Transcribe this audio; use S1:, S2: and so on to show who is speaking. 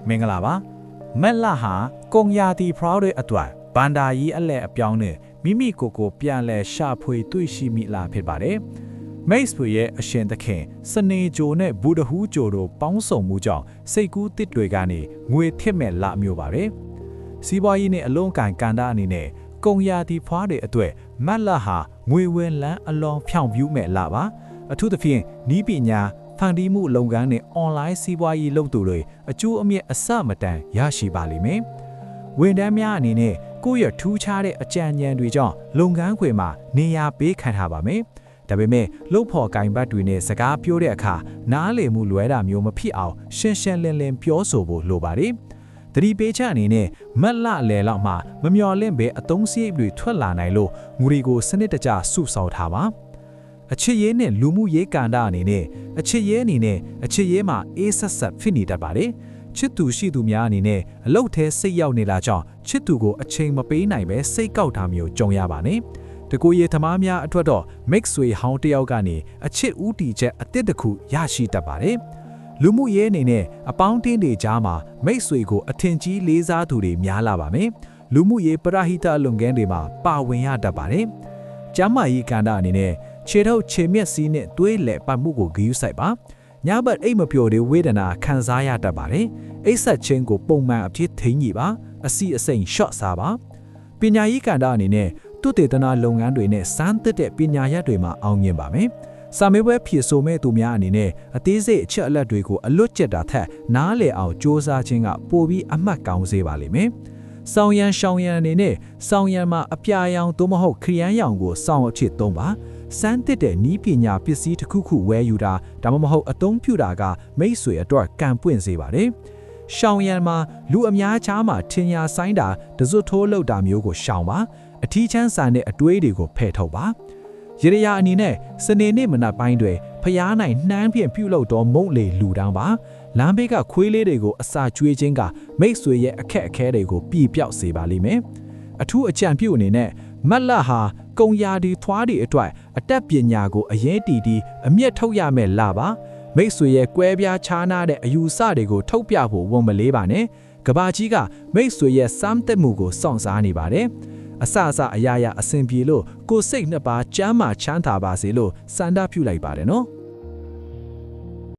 S1: မင်္ဂလာပါမက်လာဟာကုံယာတီဖရောတွေအတွက်ဘန်ဒါကြီးအလဲအပြောင်းနဲ့မိမိကိုပြန်လဲရှာဖွေတွေ့ရှိမိလာဖြစ်ပါတယ်မိတ်ဆွေရဲ့အရှင်သခင်စနေဂျိုနဲ့ဘူဒဟူးဂျိုတို့ပေါင်းစုံမှုကြောင့်စိတ်ကူးတစ်တွေကနေငွေထစ်မဲ့လာမျိုးပါပဲစီးပွားရေးနဲ့အလုံးကန်ကန်တာအနေနဲ့ကုံယာတီဖွားတွေအတွက်မက်လာဟာငွေဝင်လန်းအလွန်ဖြောင့်ပြူးမဲ့လာပါအထူးသဖြင့်နီးပညာဖန်တီးမှုလုပ်ငန်းနဲ့ online စီးပွားရေးလုပ်သူတွေအကျိုးအမြတ်အစမတန်ရရှိပါလိမ့်မယ်။ဝန်ထမ်းများအနေနဲ့ကိုယ့်ရဲ့ထူးခြားတဲ့အကြံဉာဏ်တွေကြောင့်လုပ်ငန်းခွင်မှာနေရာပေးခံထားပါမယ်။ဒါပေမဲ့လုပ်ဖော်ကိုင်ဘတ်တွေနဲ့စကားပြောတဲ့အခါနားလည်မှုလွဲတာမျိုးမဖြစ်အောင်ရှင်းရှင်းလင်းလင်းပြောဆိုဖို့လိုပါတယ်။သတိပေးချက်အနေနဲ့မက်လလယ်လောက်မှာမမျော်လင့်ပဲအသုံးစရိတ်တွေထွက်လာနိုင်လို့ငွေကိုစနစ်တကျစုဆောင်းထားပါအချစ်ရေးနဲ့လူမှုရေးကဏ္ဍအနေနဲ့အချစ်ရေးအနေနဲ့အချစ်ရေးမှာအေးဆက်ဆက်ဖြစ်နေတတ်ပါတယ်ချစ်သူရှိသူများအနေနဲ့အလုတ်ထဲစိတ်ရောက်နေတာကြောင့်ချစ်သူကိုအချိန်မပေးနိုင်ပဲစိတ်ကောက်တာမျိုးကြုံရပါနဲ့တကူရေသမားများအတွက်တော့ mix ဆွေဟောင်းတယောက်ကနေအချစ်ဦးတည်ချက်အသစ်တစ်ခုရရှိတတ်ပါတယ်လူမှုရေးအနေနဲ့အပေါင်းတင်းတွေကြားမှာမိတ်ဆွေကိုအထင်ကြီးလေးစားသူတွေများလာပါမယ်လူမှုရေးပရဟိတလုပ်ငန်းတွေမှာပါဝင်ရတတ်ပါတယ်ကျမ်းမာရေးကဏ္ဍအနေနဲ့ခြေထောက်ခြေမျက်စိနဲ့သွေးလက်ပတ်မှုကိုဂရုစိုက်ပါညဘက်အိတ်မပျော်တဲ့ဝေဒနာခံစားရတတ်ပါတယ်အိတ်ဆက်ခြင်းကိုပုံမှန်အဖြစ်ထိန်းကြည့်ပါအစီအစိမ်ရှော့စားပါပညာရေးကဏ္ဍအနေနဲ့တုတေသနာလုပ်ငန်းတွေနဲ့စမ်းသစ်တဲ့ပညာရပ်တွေမှာအောင်မြင်ပါမယ်စာမေးပွဲဖြေဆိုမဲ့သူများအနေနဲ့အသေးစိတ်အချက်အလက်တွေကိုအလွတ်ကျက်တာထက်နားလည်အောင်စ조사ခြင်းကပိုပြီးအမှတ်ကောင်းစေပါလိမ့်မယ်ဆောင်းရန်ရှောင်းရန်အနေနဲ့ဆောင်းရန်မှာအပြာရောင်သို့မဟုတ်ခရမ်းရောင်ကိုစောင်းအဖြစ်သုံးပါစမ်းသစ်တဲ့နီးပညာပစ္စည်းတစ်ခုခုဝယ်ယူတာဒါမှမဟုတ်အသုံးပြုတာကမိတ်ဆွေအတွက်ကံပွင့်စေပါတယ်။ရှောင်းရန်မှာလူအများချားမှာထင်ရှားဆိုင်တာတစွတ်ထိုးလောက်တာမျိုးကိုရှောင်ပါအထီးချမ်းဆန်တဲ့အတွေးတွေကိုဖယ်ထုတ်ပါရေရရာအနေနဲ့စနေနေ့မနက်ပိုင်းတွေဖျားနိုင်နှမ်းဖြင့်ပြုတ်လောက်တော့မုံလေလူတောင်းပါလမ်းဘေးကခွေးလေးတွေကိုအစာကျွေးခြင်းကမိတ်ဆွေရဲ့အခက်အခဲတွေကိုပြည်ပြောက်စေပါလိမ့်မယ်။အထူးအကြံပြုအနေနဲ့မက်လာဟာကုံယာဒီထွားတွေအတွက်အတတ်ပညာကိုအရေးတည်တည်အမျက်ထုတ်ရမယ်လာပါမိတ်ဆွေရဲ့ကွဲပြားခြားနားတဲ့အယူဆတွေကိုထုတ်ပြဖို့ဝန်မလေးပါနဲ့ကဘာကြီးကမိတ်ဆွေရဲ့စမ်းသစ်မှုကိုစောင့်စားနေပါတယ်အစအရာရာအဆင်ပြေလို့ကိုယ်စိတ်နှစ်ပါးကျမ်းမာချမ်းသာပါစေလို့စန္ဒပြုလိုက်ပါတယ်နော်